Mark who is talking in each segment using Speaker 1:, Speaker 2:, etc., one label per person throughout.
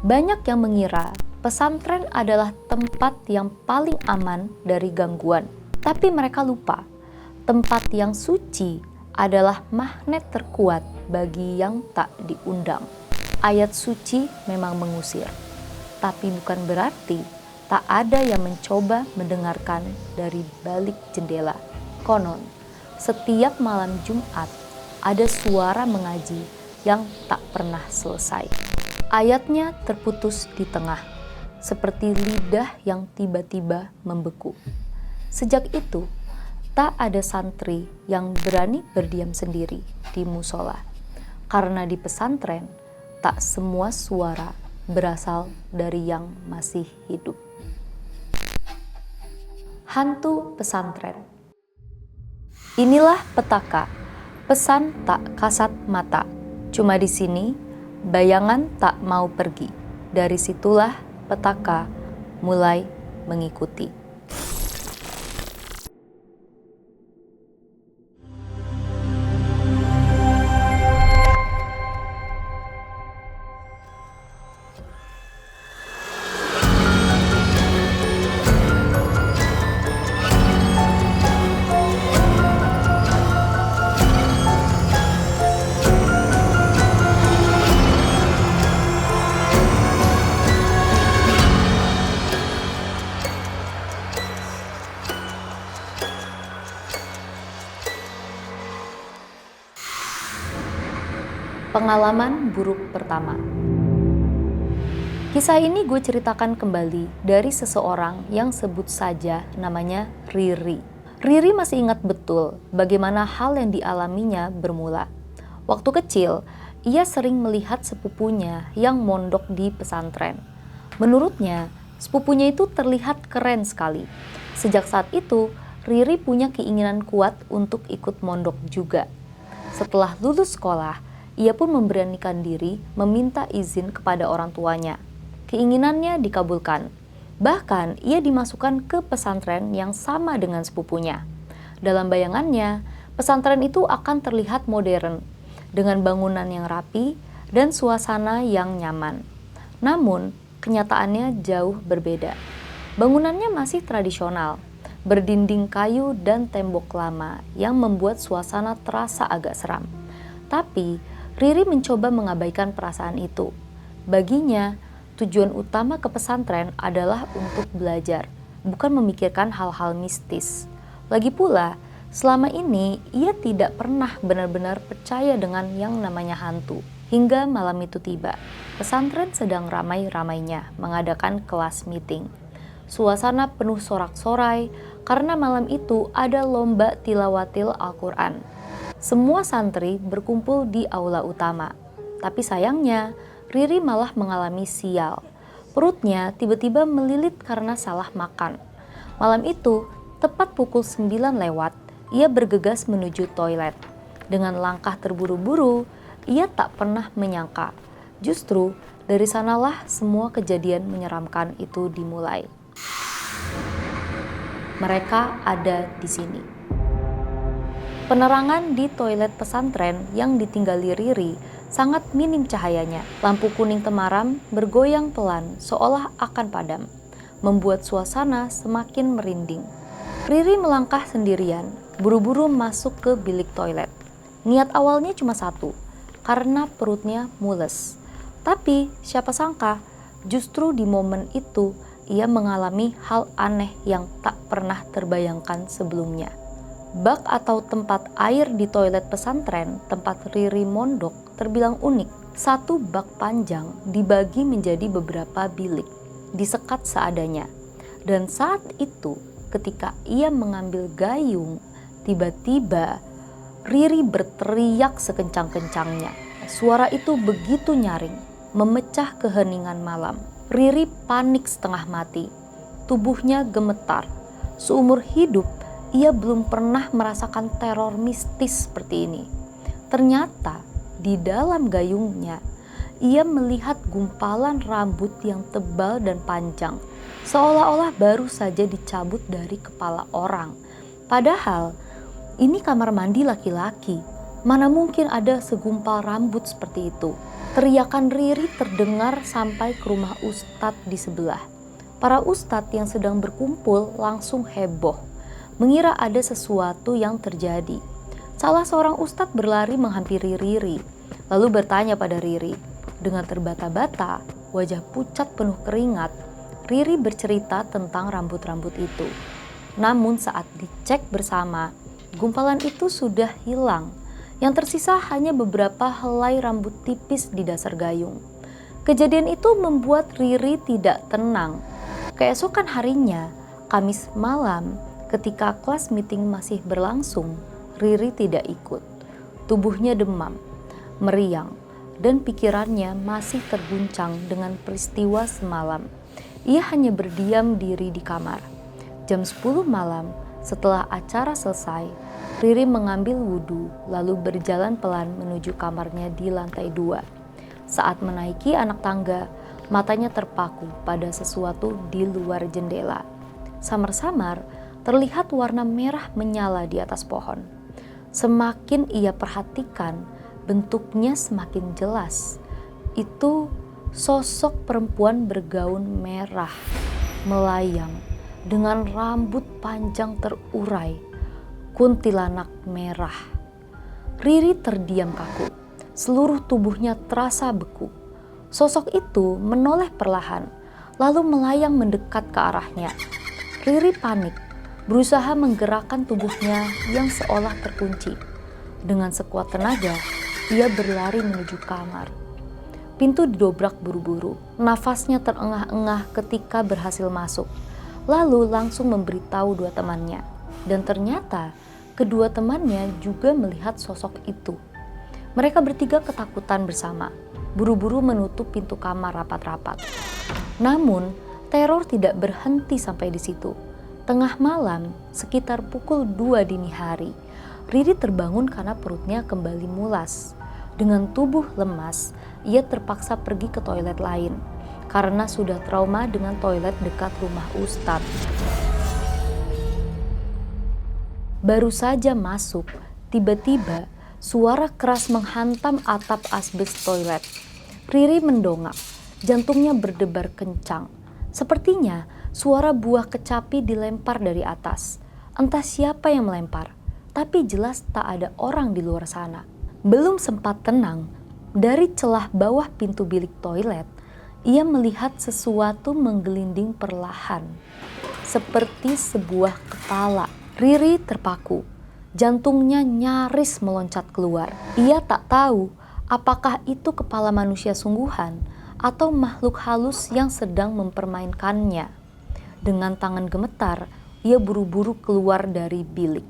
Speaker 1: Banyak yang mengira pesantren adalah tempat yang paling aman dari gangguan. Tapi mereka lupa, tempat yang suci adalah magnet terkuat bagi yang tak diundang. Ayat suci memang mengusir, tapi bukan berarti tak ada yang mencoba mendengarkan dari balik jendela. Konon, setiap malam Jumat ada suara mengaji yang tak pernah selesai. Ayatnya terputus di tengah, seperti lidah yang tiba-tiba membeku. Sejak itu, tak ada santri yang berani berdiam sendiri di musola. Karena di pesantren, tak semua suara berasal dari yang masih hidup. Hantu pesantren. Inilah petaka, pesan tak kasat mata. Cuma di sini, bayangan tak mau pergi. Dari situlah petaka mulai mengikuti. Pengalaman buruk pertama. Kisah ini gue ceritakan kembali dari seseorang yang sebut saja namanya Riri. Riri masih ingat betul bagaimana hal yang dialaminya bermula. Waktu kecil, ia sering melihat sepupunya yang mondok di pesantren. Menurutnya, sepupunya itu terlihat keren sekali. Sejak saat itu, Riri punya keinginan kuat untuk ikut mondok juga. Setelah lulus sekolah, ia pun memberanikan diri meminta izin kepada orang tuanya. Keinginannya dikabulkan. Bahkan ia dimasukkan ke pesantren yang sama dengan sepupunya. Dalam bayangannya, pesantren itu akan terlihat modern, dengan bangunan yang rapi dan suasana yang nyaman. Namun, kenyataannya jauh berbeda. Bangunannya masih tradisional, berdinding kayu dan tembok lama yang membuat suasana terasa agak seram. Tapi, Riri mencoba mengabaikan perasaan itu. Baginya, tujuan utama ke pesantren adalah untuk belajar, bukan memikirkan hal-hal mistis. Lagi pula, selama ini ia tidak pernah benar-benar percaya dengan yang namanya hantu. Hingga malam itu tiba, pesantren sedang ramai-ramainya mengadakan kelas meeting. Suasana penuh sorak-sorai karena malam itu ada lomba tilawatil Al-Quran. Semua santri berkumpul di aula utama. Tapi sayangnya, Riri malah mengalami sial. Perutnya tiba-tiba melilit karena salah makan. Malam itu, tepat pukul 9 lewat, ia bergegas menuju toilet. Dengan langkah terburu-buru, ia tak pernah menyangka. Justru dari sanalah semua kejadian menyeramkan itu dimulai. Mereka ada di sini. Penerangan di toilet pesantren yang ditinggali Riri sangat minim cahayanya. Lampu kuning temaram bergoyang pelan seolah akan padam, membuat suasana semakin merinding. Riri melangkah sendirian, buru-buru masuk ke bilik toilet. Niat awalnya cuma satu, karena perutnya mules. Tapi siapa sangka, justru di momen itu ia mengalami hal aneh yang tak pernah terbayangkan sebelumnya. Bak atau tempat air di toilet pesantren tempat Riri mondok terbilang unik. Satu bak panjang dibagi menjadi beberapa bilik, disekat seadanya. Dan saat itu, ketika ia mengambil gayung, tiba-tiba Riri berteriak sekencang-kencangnya. Suara itu begitu nyaring, memecah keheningan malam. Riri panik setengah mati, tubuhnya gemetar. Seumur hidup, ia belum pernah merasakan teror mistis seperti ini. Ternyata di dalam gayungnya, ia melihat gumpalan rambut yang tebal dan panjang, seolah-olah baru saja dicabut dari kepala orang. Padahal ini kamar mandi laki-laki, Mana mungkin ada segumpal rambut seperti itu. Teriakan Riri terdengar sampai ke rumah ustadz di sebelah. Para ustadz yang sedang berkumpul langsung heboh, mengira ada sesuatu yang terjadi. Salah seorang ustadz berlari menghampiri Riri, lalu bertanya pada Riri. Dengan terbata-bata, wajah pucat penuh keringat, Riri bercerita tentang rambut-rambut itu. Namun saat dicek bersama, gumpalan itu sudah hilang. Yang tersisa hanya beberapa helai rambut tipis di dasar gayung. Kejadian itu membuat Riri tidak tenang. Keesokan harinya, Kamis malam, ketika kelas meeting masih berlangsung, Riri tidak ikut. Tubuhnya demam, meriang, dan pikirannya masih terguncang dengan peristiwa semalam. Ia hanya berdiam diri di kamar. Jam 10 malam, setelah acara selesai, Riri mengambil wudhu lalu berjalan pelan menuju kamarnya di lantai 2. Saat menaiki anak tangga, matanya terpaku pada sesuatu di luar jendela. Samar-samar terlihat warna merah menyala di atas pohon. Semakin ia perhatikan, bentuknya semakin jelas. Itu sosok perempuan bergaun merah, melayang dengan rambut panjang terurai, kuntilanak merah. Riri terdiam kaku, seluruh tubuhnya terasa beku. Sosok itu menoleh perlahan, lalu melayang mendekat ke arahnya. Riri panik, berusaha menggerakkan tubuhnya yang seolah terkunci. Dengan sekuat tenaga, ia berlari menuju kamar. Pintu didobrak buru-buru, nafasnya terengah-engah ketika berhasil masuk. Lalu langsung memberitahu dua temannya. Dan ternyata kedua temannya juga melihat sosok itu. Mereka bertiga ketakutan bersama, buru-buru menutup pintu kamar rapat-rapat. Namun, teror tidak berhenti sampai di situ. Tengah malam, sekitar pukul 2 dini hari, Riri terbangun karena perutnya kembali mulas. Dengan tubuh lemas, ia terpaksa pergi ke toilet lain karena sudah trauma dengan toilet dekat rumah ustadz. Baru saja masuk, tiba-tiba suara keras menghantam atap asbes toilet. Riri mendongak, jantungnya berdebar kencang. Sepertinya suara buah kecapi dilempar dari atas. Entah siapa yang melempar, tapi jelas tak ada orang di luar sana. Belum sempat tenang, dari celah bawah pintu bilik toilet, ia melihat sesuatu menggelinding perlahan, seperti sebuah kepala. Riri terpaku, jantungnya nyaris meloncat keluar. Ia tak tahu apakah itu kepala manusia sungguhan atau makhluk halus yang sedang mempermainkannya. Dengan tangan gemetar, ia buru-buru keluar dari bilik.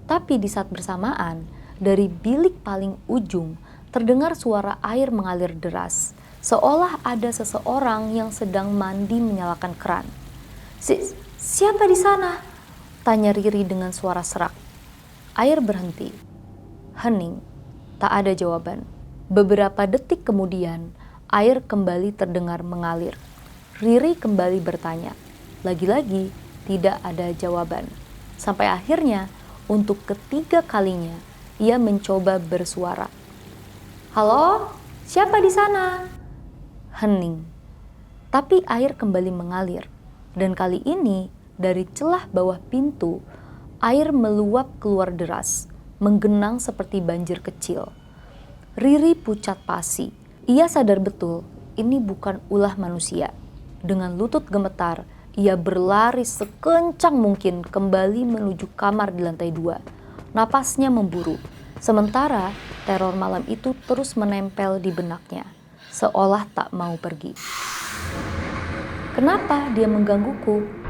Speaker 1: Tapi di saat bersamaan, dari bilik paling ujung terdengar suara air mengalir deras, seolah ada seseorang yang sedang mandi menyalakan keran. Siapa di sana? Tanya Riri dengan suara serak. Air berhenti. Hening. Tak ada jawaban. Beberapa detik kemudian, air kembali terdengar mengalir. Riri kembali bertanya. Lagi-lagi tidak ada jawaban. Sampai akhirnya, untuk ketiga kalinya, ia mencoba bersuara. Halo, siapa di sana? Hening. Tapi air kembali mengalir. Dan kali ini, dari celah bawah pintu, air meluap keluar deras, menggenang seperti banjir kecil. Riri pucat pasi. Ia sadar betul, ini bukan ulah manusia. Dengan lutut gemetar, ia berlari sekencang mungkin kembali menuju kamar di lantai 2. Napasnya memburu, sementara teror malam itu terus menempel di benaknya, seolah tak mau pergi. Kenapa dia menggangguku?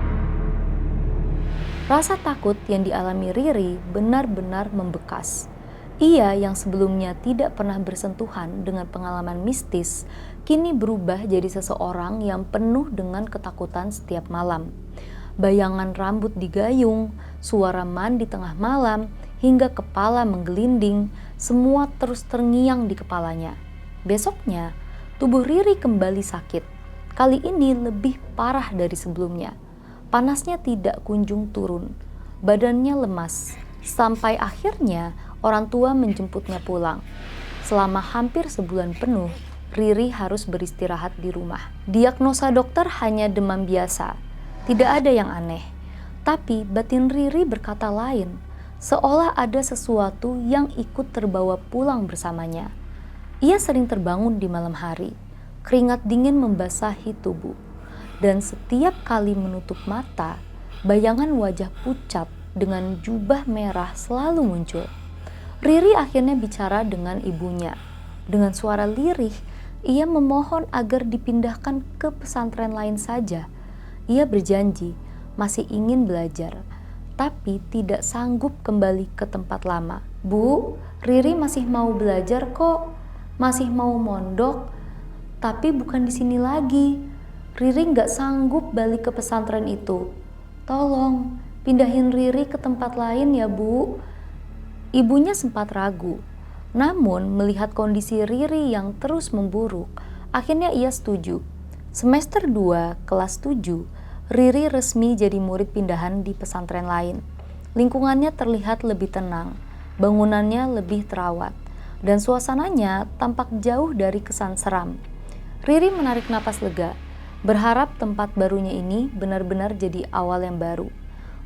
Speaker 1: Rasa takut yang dialami Riri benar-benar membekas. Ia yang sebelumnya tidak pernah bersentuhan dengan pengalaman mistis, kini berubah jadi seseorang yang penuh dengan ketakutan setiap malam. Bayangan rambut digayung, suara mandi tengah malam, hingga kepala menggelinding, semua terus terngiang di kepalanya. Besoknya, tubuh Riri kembali sakit. Kali ini lebih parah dari sebelumnya. Panasnya tidak kunjung turun, badannya lemas, sampai akhirnya orang tua menjemputnya pulang. Selama hampir sebulan penuh, Riri harus beristirahat di rumah. Diagnosa dokter hanya demam biasa, tidak ada yang aneh. Tapi batin Riri berkata lain, seolah ada sesuatu yang ikut terbawa pulang bersamanya. Ia sering terbangun di malam hari, keringat dingin membasahi tubuh. Dan setiap kali menutup mata, bayangan wajah pucat dengan jubah merah selalu muncul. Riri akhirnya bicara dengan ibunya. Dengan suara lirih, ia memohon agar dipindahkan ke pesantren lain saja. Ia berjanji masih ingin belajar, tapi tidak sanggup kembali ke tempat lama. Bu, Riri masih mau belajar kok, masih mau mondok, tapi bukan di sini lagi. Riri nggak sanggup balik ke pesantren itu. Tolong, pindahin Riri ke tempat lain ya, Bu. Ibunya sempat ragu. Namun, melihat kondisi Riri yang terus memburuk, akhirnya ia setuju. Semester 2, kelas 7, Riri resmi jadi murid pindahan di pesantren lain. Lingkungannya terlihat lebih tenang, bangunannya lebih terawat, dan suasananya tampak jauh dari kesan seram. Riri menarik napas lega, berharap tempat barunya ini benar-benar jadi awal yang baru.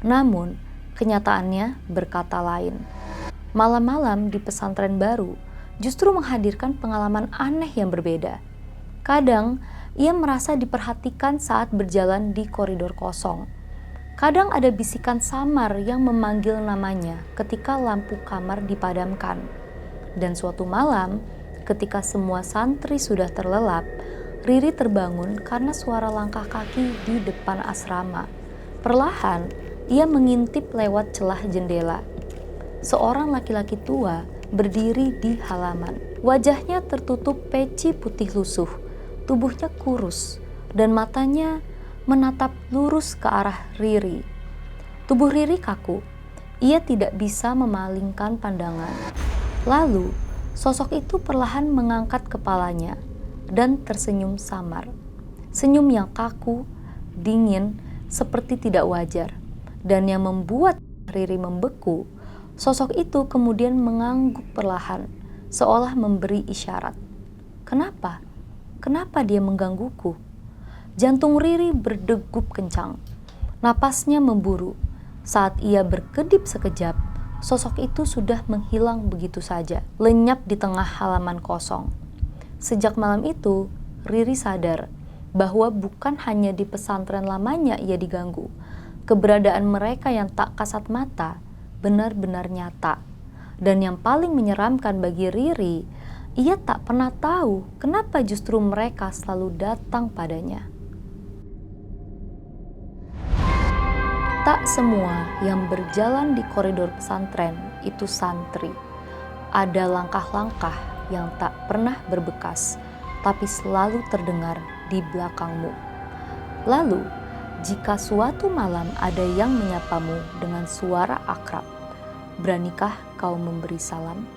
Speaker 1: Namun, kenyataannya berkata lain. Malam-malam di pesantren baru justru menghadirkan pengalaman aneh yang berbeda. Kadang, ia merasa diperhatikan saat berjalan di koridor kosong. Kadang ada bisikan samar yang memanggil namanya ketika lampu kamar dipadamkan. Dan suatu malam, ketika semua santri sudah terlelap, Riri terbangun karena suara langkah kaki di depan asrama. Perlahan, ia mengintip lewat celah jendela. Seorang laki-laki tua berdiri di halaman. Wajahnya tertutup peci putih lusuh, tubuhnya kurus, dan matanya menatap lurus ke arah Riri. Tubuh Riri kaku, ia tidak bisa memalingkan pandangan. Lalu, sosok itu perlahan mengangkat kepalanya dan tersenyum samar. Senyum yang kaku, dingin, seperti tidak wajar. Dan yang membuat Riri membeku, sosok itu kemudian mengangguk perlahan, seolah memberi isyarat. Kenapa? Kenapa dia menggangguku? Jantung Riri berdegup kencang. Napasnya memburu. Saat ia berkedip sekejap, sosok itu sudah menghilang begitu saja, lenyap di tengah halaman kosong. Sejak malam itu, Riri sadar bahwa bukan hanya di pesantren lamanya ia diganggu. Keberadaan mereka yang tak kasat mata benar-benar nyata. Dan yang paling menyeramkan bagi Riri, ia tak pernah tahu kenapa justru mereka selalu datang padanya. Tak semua yang berjalan di koridor pesantren itu santri. Ada langkah-langkah yang tak pernah berbekas, tapi selalu terdengar di belakangmu. Lalu, jika suatu malam ada yang menyapamu dengan suara akrab, beranikah kau memberi salam?